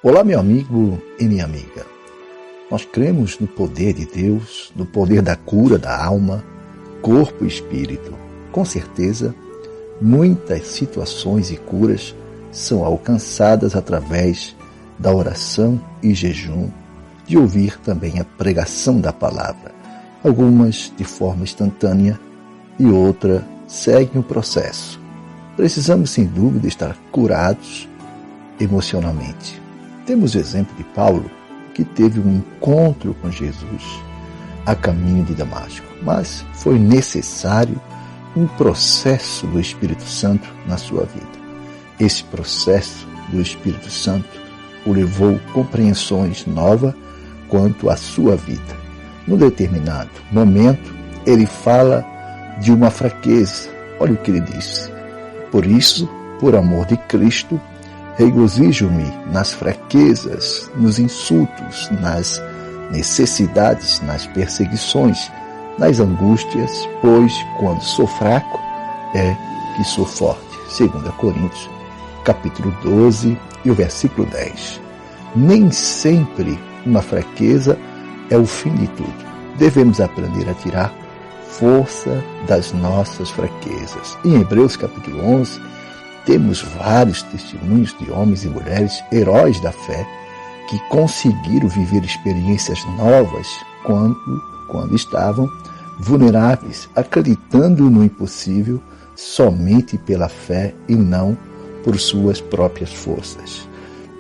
Olá, meu amigo e minha amiga. Nós cremos no poder de Deus, no poder da cura da alma, corpo e espírito. Com certeza, muitas situações e curas são alcançadas através da oração e jejum, de ouvir também a pregação da palavra. Algumas de forma instantânea e outra seguem o processo. Precisamos, sem dúvida, estar curados emocionalmente. Temos o exemplo de Paulo, que teve um encontro com Jesus a caminho de Damasco, mas foi necessário um processo do Espírito Santo na sua vida. Esse processo do Espírito Santo o levou a compreensões novas quanto à sua vida. Num determinado momento, ele fala de uma fraqueza. Olha o que ele disse: por isso, por amor de Cristo, regozijo-me nas fraquezas, nos insultos, nas necessidades, nas perseguições, nas angústias, pois quando sou fraco é que sou forte. 2 Coríntios, capítulo 12 e o versículo 10. Nem sempre uma fraqueza é o fim de tudo. Devemos aprender a tirar força das nossas fraquezas. Em Hebreus, capítulo 11, temos vários testemunhos de homens e mulheres, heróis da fé, que conseguiram viver experiências novas quando estavam vulneráveis, acreditando no impossível somente pela fé e não por suas próprias forças.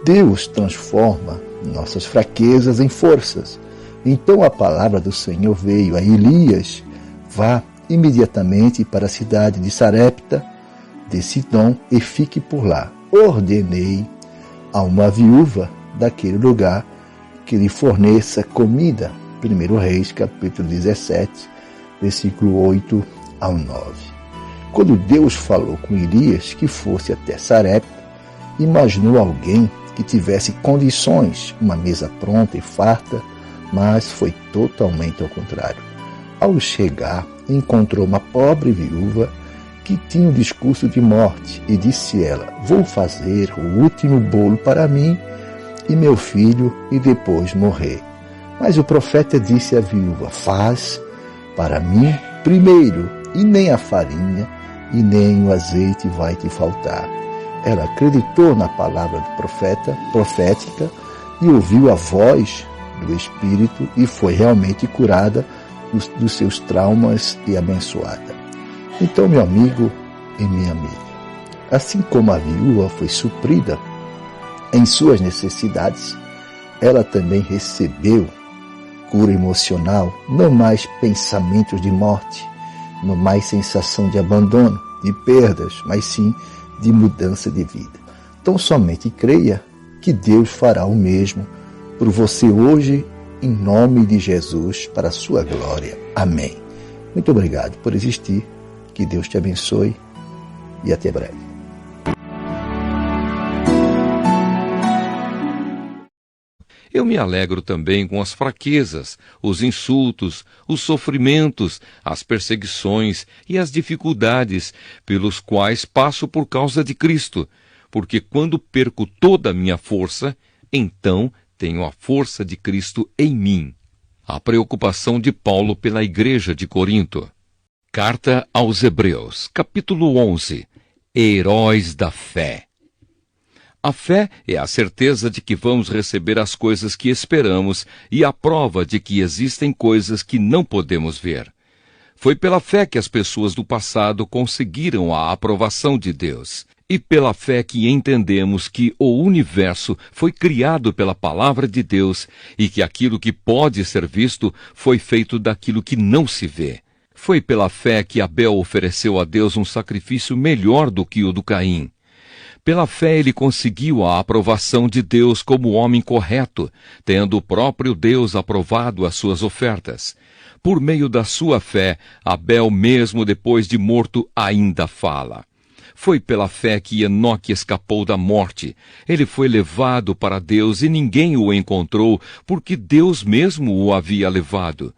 Deus transforma nossas fraquezas em forças. Então a palavra do Senhor veio a Elias: vá imediatamente para a cidade de Sarepta, de Sidom, e fique por lá. Ordenei a uma viúva daquele lugar que lhe forneça comida. 1 Reis, capítulo 17, versículo 8 ao 9. Quando Deus falou com Elias que fosse até Sarepta, imaginou alguém que tivesse condições, uma mesa pronta e farta, mas foi totalmente ao contrário. Ao chegar, encontrou uma pobre viúva que tinha um discurso de morte, e disse ela: vou fazer o último bolo para mim e meu filho e depois morrer. Mas o profeta disse à viúva: faz para mim primeiro, e nem a farinha e nem o azeite vai te faltar. Ela acreditou na palavra do profética, e ouviu a voz do Espírito e foi realmente curada dos seus traumas e abençoada. Então, meu amigo e minha amiga, assim como a viúva foi suprida em suas necessidades, ela também recebeu cura emocional, não mais pensamentos de morte, não mais sensação de abandono, de perdas, mas sim de mudança de vida. Então somente creia que Deus fará o mesmo por você hoje, em nome de Jesus, para a sua glória. Amém. Muito obrigado por existir. Que Deus te abençoe e até breve. Eu me alegro também com as fraquezas, os insultos, os sofrimentos, as perseguições e as dificuldades pelos quais passo por causa de Cristo, porque quando perco toda a minha força, então tenho a força de Cristo em mim. A preocupação de Paulo pela igreja de Corinto. Carta aos Hebreus, capítulo 11. Heróis da fé. A fé é a certeza de que vamos receber as coisas que esperamos e a prova de que existem coisas que não podemos ver. Foi pela fé que as pessoas do passado conseguiram a aprovação de Deus. E pela fé que entendemos que o universo foi criado pela palavra de Deus e que aquilo que pode ser visto foi feito daquilo que não se vê. Foi pela fé que Abel ofereceu a Deus um sacrifício melhor do que o do Caim. Pela fé ele conseguiu a aprovação de Deus como homem correto, tendo o próprio Deus aprovado as suas ofertas. Por meio da sua fé, Abel, mesmo depois de morto, ainda fala. Foi pela fé que Enoque escapou da morte. Ele foi levado para Deus e ninguém o encontrou, porque Deus mesmo o havia levado.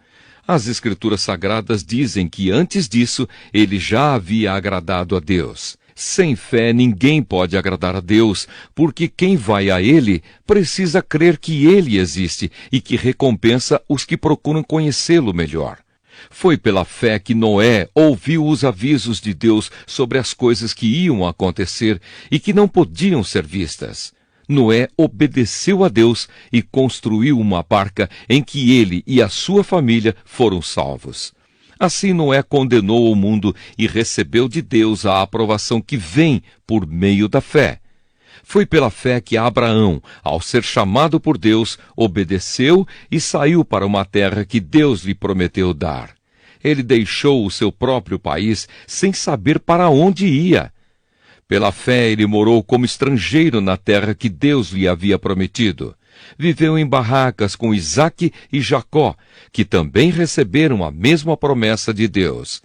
As Escrituras Sagradas dizem que antes disso ele já havia agradado a Deus. Sem fé ninguém pode agradar a Deus, porque quem vai a Ele precisa crer que Ele existe e que recompensa os que procuram conhecê-lo melhor. Foi pela fé que Noé ouviu os avisos de Deus sobre as coisas que iam acontecer e que não podiam ser vistas. Noé obedeceu a Deus e construiu uma barca em que ele e a sua família foram salvos. Assim Noé condenou o mundo e recebeu de Deus a aprovação que vem por meio da fé. Foi pela fé que Abraão, ao ser chamado por Deus, obedeceu e saiu para uma terra que Deus lhe prometeu dar. Ele deixou o seu próprio país sem saber para onde ia. Pela fé ele morou como estrangeiro na terra que Deus lhe havia prometido. Viveu em barracas com Isaque e Jacó, que também receberam a mesma promessa de Deus.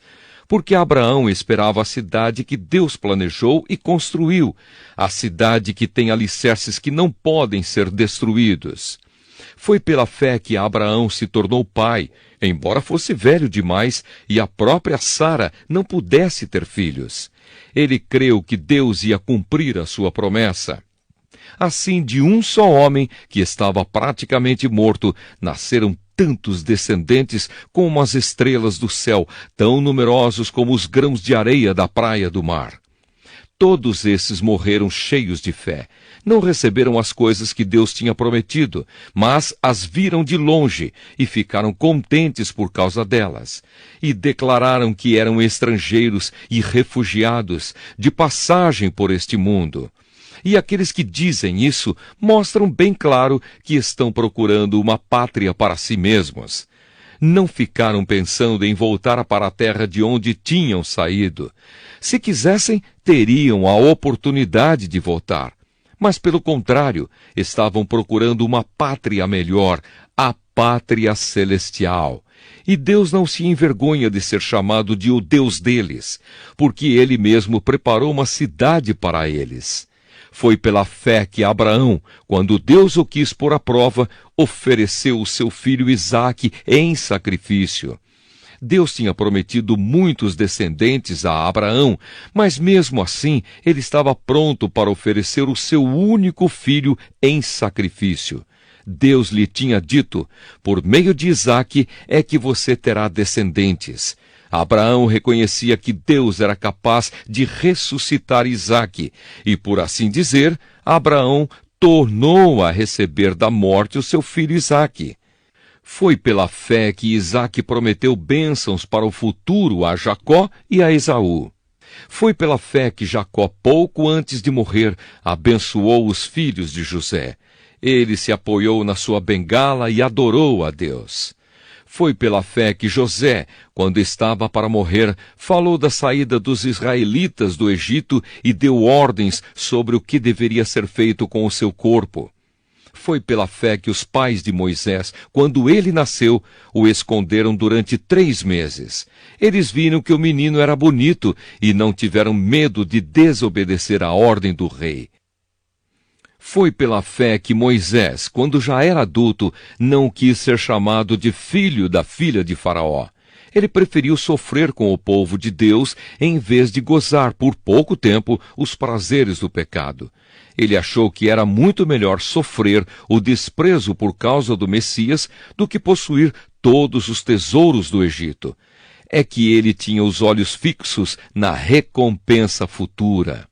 Porque Abraão esperava a cidade que Deus planejou e construiu, a cidade que tem alicerces que não podem ser destruídos. Foi pela fé que Abraão se tornou pai, embora fosse velho demais e a própria Sara não pudesse ter filhos. Ele creu que Deus ia cumprir a sua promessa. Assim, de um só homem, que estava praticamente morto, nasceram tantos descendentes como as estrelas do céu, tão numerosos como os grãos de areia da praia do mar. Todos esses morreram cheios de fé. Não receberam as coisas que Deus tinha prometido, mas as viram de longe e ficaram contentes por causa delas. E declararam que eram estrangeiros e refugiados, de passagem por este mundo. E aqueles que dizem isso mostram bem claro que estão procurando uma pátria para si mesmos. Não ficaram pensando em voltar para a terra de onde tinham saído. Se quisessem, teriam a oportunidade de voltar. Mas, pelo contrário, estavam procurando uma pátria melhor, a pátria celestial. E Deus não se envergonha de ser chamado de o Deus deles, porque Ele mesmo preparou uma cidade para eles. Foi pela fé que Abraão, quando Deus o quis pôr à prova, ofereceu o seu filho Isaque em sacrifício. Deus tinha prometido muitos descendentes a Abraão, mas mesmo assim ele estava pronto para oferecer o seu único filho em sacrifício. Deus lhe tinha dito, por meio de Isaque é que você terá descendentes. Abraão reconhecia que Deus era capaz de ressuscitar Isaque, e por assim dizer, Abraão tornou a receber da morte o seu filho Isaque. Foi pela fé que Isaque prometeu bênçãos para o futuro a Jacó e a Esaú. Foi pela fé que Jacó, pouco antes de morrer, abençoou os filhos de José. Ele se apoiou na sua bengala e adorou a Deus. Foi pela fé que José, quando estava para morrer, falou da saída dos israelitas do Egito e deu ordens sobre o que deveria ser feito com o seu corpo. Foi pela fé que os pais de Moisés, quando ele nasceu, o esconderam durante 3 meses. Eles viram que o menino era bonito e não tiveram medo de desobedecer a ordem do rei. Foi pela fé que Moisés, quando já era adulto, não quis ser chamado de filho da filha de Faraó. Ele preferiu sofrer com o povo de Deus em vez de gozar por pouco tempo os prazeres do pecado. Ele achou que era muito melhor sofrer o desprezo por causa do Messias do que possuir todos os tesouros do Egito. É que ele tinha os olhos fixos na recompensa futura.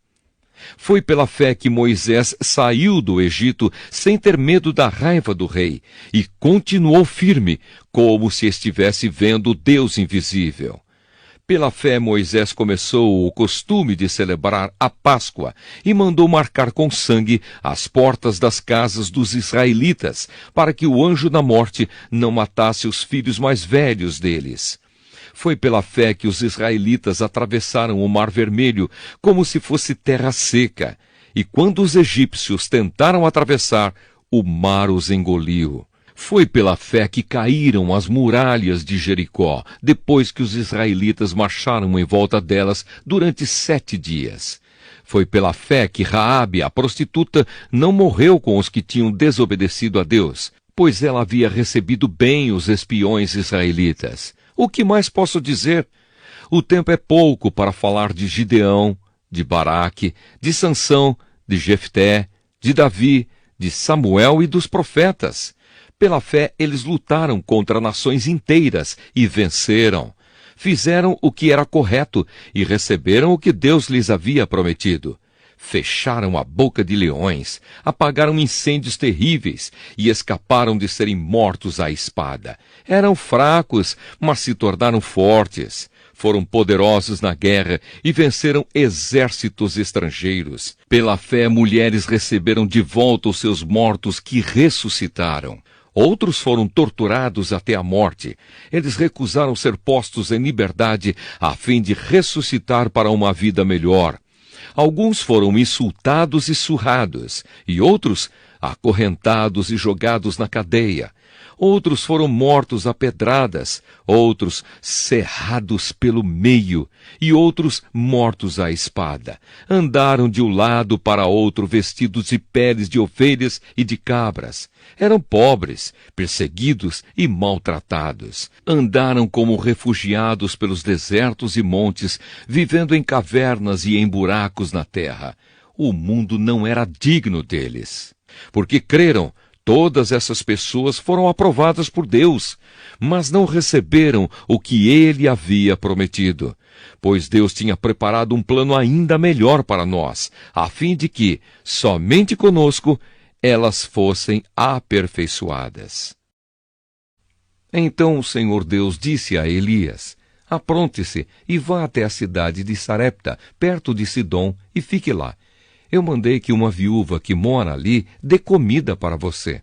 Foi pela fé que Moisés saiu do Egito sem ter medo da raiva do rei e continuou firme, como se estivesse vendo Deus invisível. Pela fé Moisés começou o costume de celebrar a Páscoa e mandou marcar com sangue as portas das casas dos israelitas, para que o anjo da morte não matasse os filhos mais velhos deles. Foi pela fé que os israelitas atravessaram o Mar Vermelho como se fosse terra seca, e quando os egípcios tentaram atravessar, o mar os engoliu. Foi pela fé que caíram as muralhas de Jericó, depois que os israelitas marcharam em volta delas durante 7 dias. Foi pela fé que Raabe, a prostituta, não morreu com os que tinham desobedecido a Deus, pois ela havia recebido bem os espiões israelitas. O que mais posso dizer? O tempo é pouco para falar de Gideão, de Baraque, de Sansão, de Jefté, de Davi, de Samuel e dos profetas. Pela fé, eles lutaram contra nações inteiras e venceram. Fizeram o que era correto e receberam o que Deus lhes havia prometido. Fecharam a boca de leões, apagaram incêndios terríveis e escaparam de serem mortos à espada. Eram fracos, mas se tornaram fortes. Foram poderosos na guerra e venceram exércitos estrangeiros. Pela fé, mulheres receberam de volta os seus mortos que ressuscitaram. Outros foram torturados até a morte. Eles recusaram ser postos em liberdade a fim de ressuscitar para uma vida melhor. Alguns foram insultados e surrados, e outros acorrentados e jogados na cadeia. Outros foram mortos a pedradas, outros cerrados pelo meio, e outros mortos à espada. Andaram de um lado para outro vestidos de peles de ovelhas e de cabras. Eram pobres, perseguidos e maltratados. Andaram como refugiados pelos desertos e montes, vivendo em cavernas e em buracos na terra. O mundo não era digno deles. Porque creram, todas essas pessoas foram aprovadas por Deus, mas não receberam o que Ele havia prometido, pois Deus tinha preparado um plano ainda melhor para nós, a fim de que, somente conosco, elas fossem aperfeiçoadas. Então o Senhor Deus disse a Elias: apronte-se e vá até a cidade de Sarepta, perto de Sidom, e fique lá. Eu mandei que uma viúva que mora ali dê comida para você.